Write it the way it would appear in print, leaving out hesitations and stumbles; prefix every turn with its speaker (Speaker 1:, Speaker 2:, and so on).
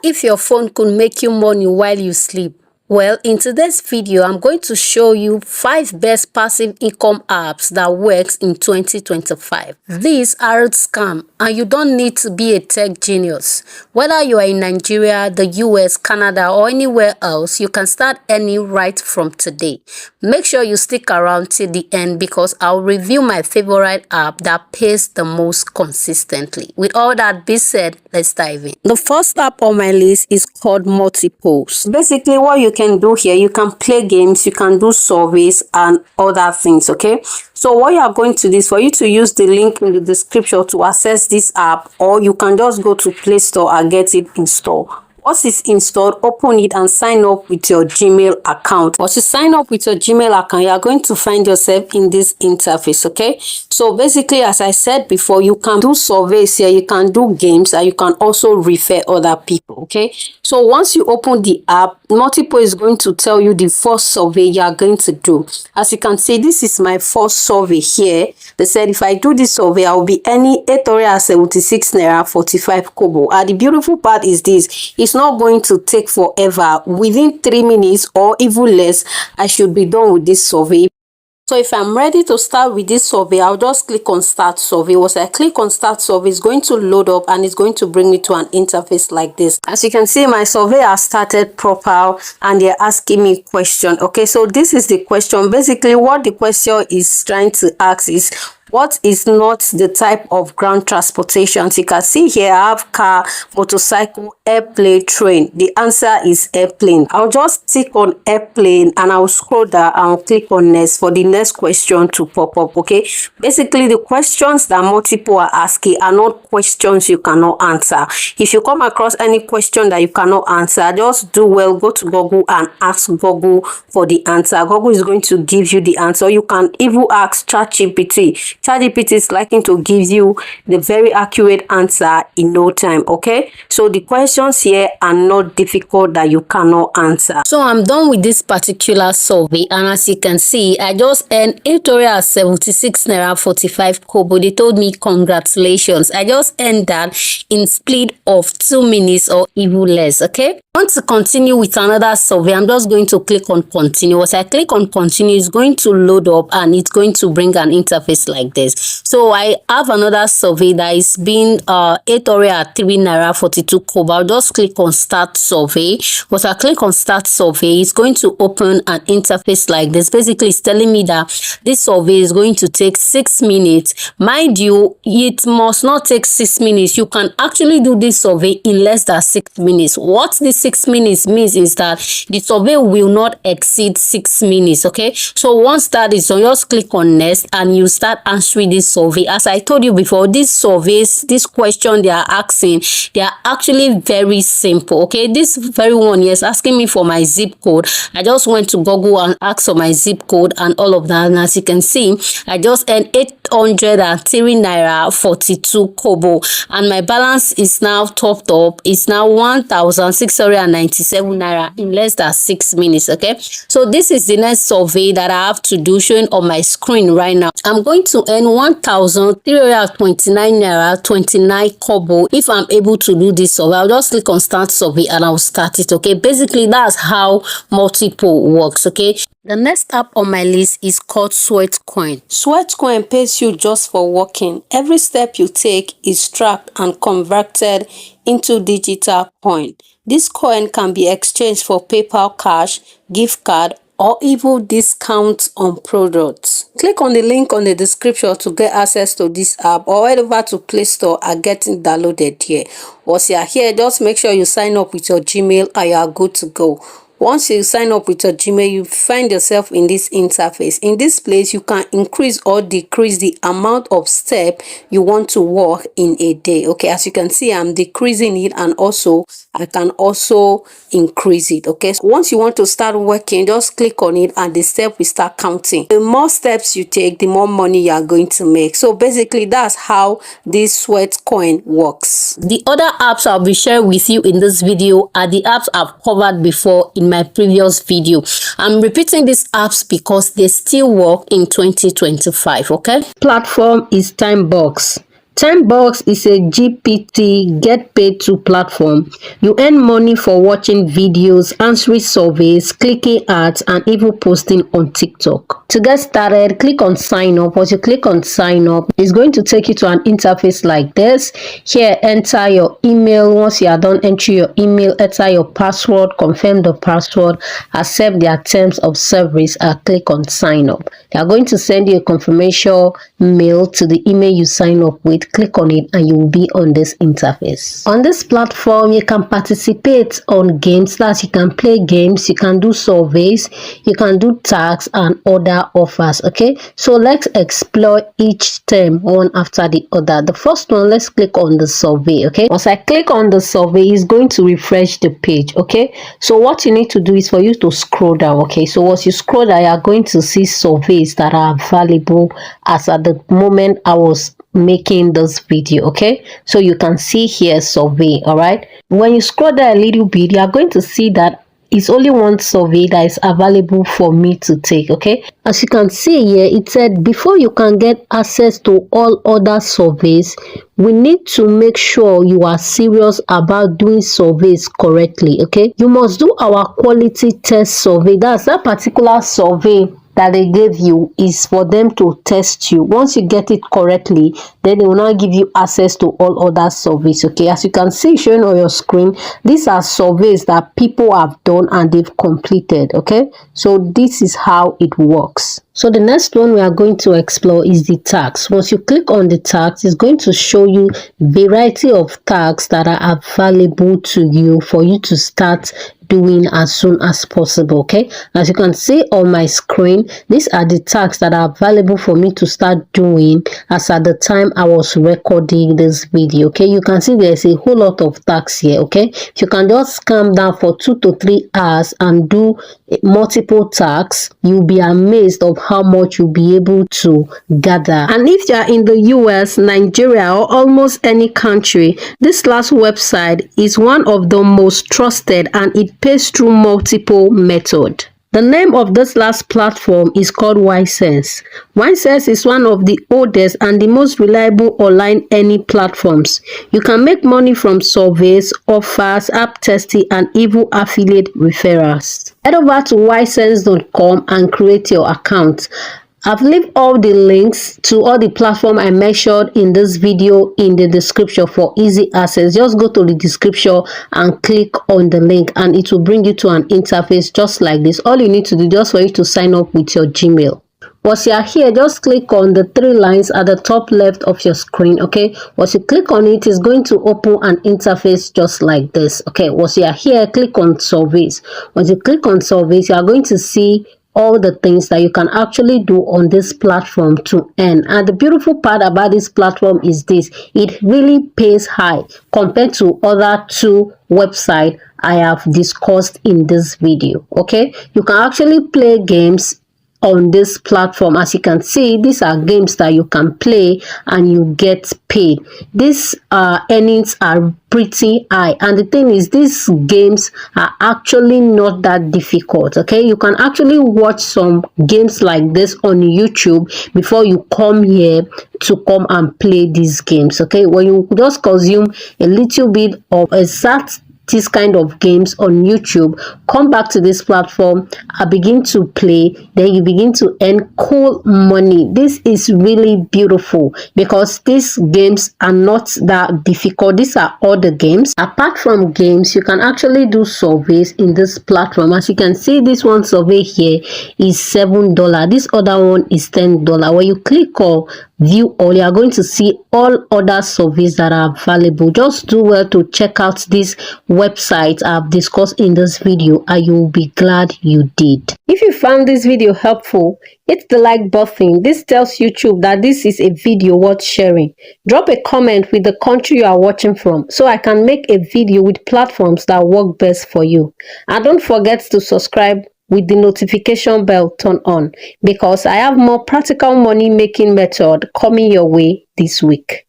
Speaker 1: if your phone could make you money while you sleep? Well, in today's video, I'm going to show you 5 best passive income apps that works in 2025. These aren't scam and you don't need to be a tech genius. Whether you are in Nigeria, the US, Canada, or anywhere else, you can start earning right from today. Make sure you stick around till the end because I'll review my favorite app that pays the most consistently. With all that being said, let's dive in. The first app on my list is called Multipolls. Basically, what you can do here, you can play games, you can do surveys and other things. Okay, so what you are going to do is for you to use the link in the description to access this app, or you can just go to Play Store and get it installed. Once it's installed, open it and sign up with your Gmail account. Once you sign up with your Gmail account, you are going to find yourself in this interface. Okay, so basically, as I said before, you can do surveys here, you can do games, and you can also refer other people. Okay, so once you open the app, Multiple is going to tell you the first survey you are going to do. As you can see, this is my first survey here. They said if I do this survey, I will be earning 876 naira 45 kobo. And the beautiful part is this: it's not going to take forever. Within 3 minutes or even less, I should be done with this survey. So if I'm ready to start with this survey, I'll just click on start survey. Once I click on start survey, it's going to load up and it's going to bring me to an interface like this. As you can see, my survey has started proper and they're asking me a question. Okay, so this is the question. Basically, what the question is trying to ask is, what is not the type of ground transportation? So you can see here, I have car, motorcycle, airplane, train. The answer is airplane. I'll just click on airplane and I'll scroll down and I'll click on next for the next question to pop up. Okay, basically the questions that Multiple are asking are not questions you cannot answer. If you come across any question that you cannot answer, just do well, go to Google and ask Google for the answer. Google is going to give you the answer. You can even ask ChatGPT. ChatGPT is likely to give you the very accurate answer in no time. Okay, so the questions here are not difficult that you cannot answer. So I'm done with this particular survey, and as you can see, I just earned 876 naira 45 kobo. They told me congratulations. I just earned that in split of 2 minutes or even less. Okay, I want to continue with another survey. I'm just going to click on continue. Once I click on continue, it's going to load up and it's going to bring an interface like this. So I have another survey that is being 803 naira 42 kobo. I'll just click on start survey. Once I click on start survey, it's going to open an interface like this. Basically, it's telling me that this survey is going to take 6 minutes. Mind you, it must not take 6 minutes. You can actually do this survey in less than 6 minutes. What this 6 minutes means is that the survey will not exceed 6 minutes. Okay, so once that is done, just click on next and you start answering this survey. As I told you before, these surveys, this question they are asking, they are actually very simple. Okay, this very one is asking me for my zip code. I just went to Google and asked for my zip code and all of that, and as you can see, I just earned 803 naira 42 kobo, and my balance is now topped up. It's now 1,697 naira in less than 6 minutes. Okay, so this is the next survey that I have to do, showing on my screen right now. I'm going to earn 1,329 naira 29 kobo if I'm able to do this survey. I'll just click on start survey and I'll start it. Okay, basically that's how Multiple works. Okay, the next app on my list is called Sweetcoin. Sweetcoin pays you just for working. Every step you take is tracked and converted into digital coin. This coin can be exchanged for PayPal cash, gift card, or even discounts on products. Click on the link on the description to get access to this app, or head over to Play Store and get it downloaded here. Once you are here, just make sure you sign up with your Gmail and you are good to go. Once you sign up with your Gmail, you find yourself in this interface. In this place, you can increase or decrease the amount of step you want to walk in a day. Okay, as you can see, I'm decreasing it, and also I can also increase it. Okay, so once you want to start working, just click on it and the step will start counting. The more steps you take, the more money you are going to make. So basically, that's how this Sweetcoin works. The other apps I'll be sharing with you in this video are the apps I've covered before in my previous video. I'm repeating these apps because they still work in 2025. Okay, platform is Timebucks. Timebucks is a GPT get paid to platform. You earn money for watching videos, answering surveys, clicking ads, and even posting on TikTok. To get started, click on sign up. Once you click on sign up, it's going to take you to an interface like this. Here, enter your email. Once you are done entering your email, enter your password, confirm the password, accept their terms of service, and click on sign up. They are going to send you a confirmation mail to the email you sign up with. Click on it and you will be on this interface. On this platform, you can participate on games. That you can play games, you can do surveys, you can do tags and other offers. Okay, so let's explore each term one after the other. The first one, let's click on the survey. Okay, once I click on the survey, it's going to refresh the page. Okay, so what you need to do is for you to scroll down. Okay, so once you scroll down, you are going to see surveys that are available as at the moment I was making this video. Okay, so you can see here survey. All right, when you scroll down a little bit, you are going to see that it's only one survey that is available for me to take. Okay, as you can see here, it said before you can get access to all other surveys, we need to make sure you are serious about doing surveys correctly. Okay, you must do our quality test survey. That's that particular survey that they gave you is for them to test you. Once you get it correctly, then they will now give you access to all other surveys. Okay, as you can see showing on your screen, these are surveys that people have done and they've completed. Okay, so this is how it works. So the next one we are going to explore is the tags. Once you click on the tags, it's going to show you variety of tags that are available to you for you to start doing as soon as possible. Okay, as you can see on my screen, these are the tags that are available for me to start doing as at the time I was recording this video. Okay, you can see there's a whole lot of tags here. Okay, if you can just calm down for 2 to 3 hours and do multiple tags, you'll be amazed of how much you'll be able to gather. And if you are in the US, Nigeria, or almost any country, this last website is one of the most trusted and it pays through multiple methods. The name of this last platform is called Ysense. Ysense is one of the oldest and the most reliable online earning platforms. You can make money from surveys, offers, app testing, and even affiliate referrals. Head over to ysense.com and create your account. I've left all the links to all the platform I mentioned in this video in the description for easy access. Just go to the description and click on the link and it will bring you to an interface just like this. All you need to do just for you to sign up with your Gmail. Once you are here, just click on the 3 lines at the top left of your screen. Okay, once you click on it, it's going to open an interface just like this. Okay, once you are here, click on surveys. Once you click on surveys, you are going to see all the things that you can actually do on this platform to earn. And the beautiful part about this platform is this: it really pays high compared to other 2 websites I have discussed in this video. Okay, you can actually play games on this platform. As you can see, these are games that you can play and you get paid. These earnings are pretty high, and the thing is, these games are actually not that difficult. Okay, you can actually watch some games like this on YouTube before you come here to come and play these games. Okay, when you just consume a little bit of exact this kind of games on YouTube, come back to this platform, I begin to play, then you begin to earn cool money. This is really beautiful because these games are not that difficult. These are all the games. Apart from games, you can actually do surveys in this platform. As you can see, this one survey here is $7. This other one is $10. When you click on view all, you are going to see all other surveys that are available. Just do well to check out these websites I've discussed in this video and you'll be glad you did. If you found this video helpful, hit the like button. This tells YouTube that this is a video worth sharing. Drop a comment with the country you are watching from so I can make a video with platforms that work best for you. And don't forget to subscribe with the notification bell turned on because I have more practical money making method coming your way this week.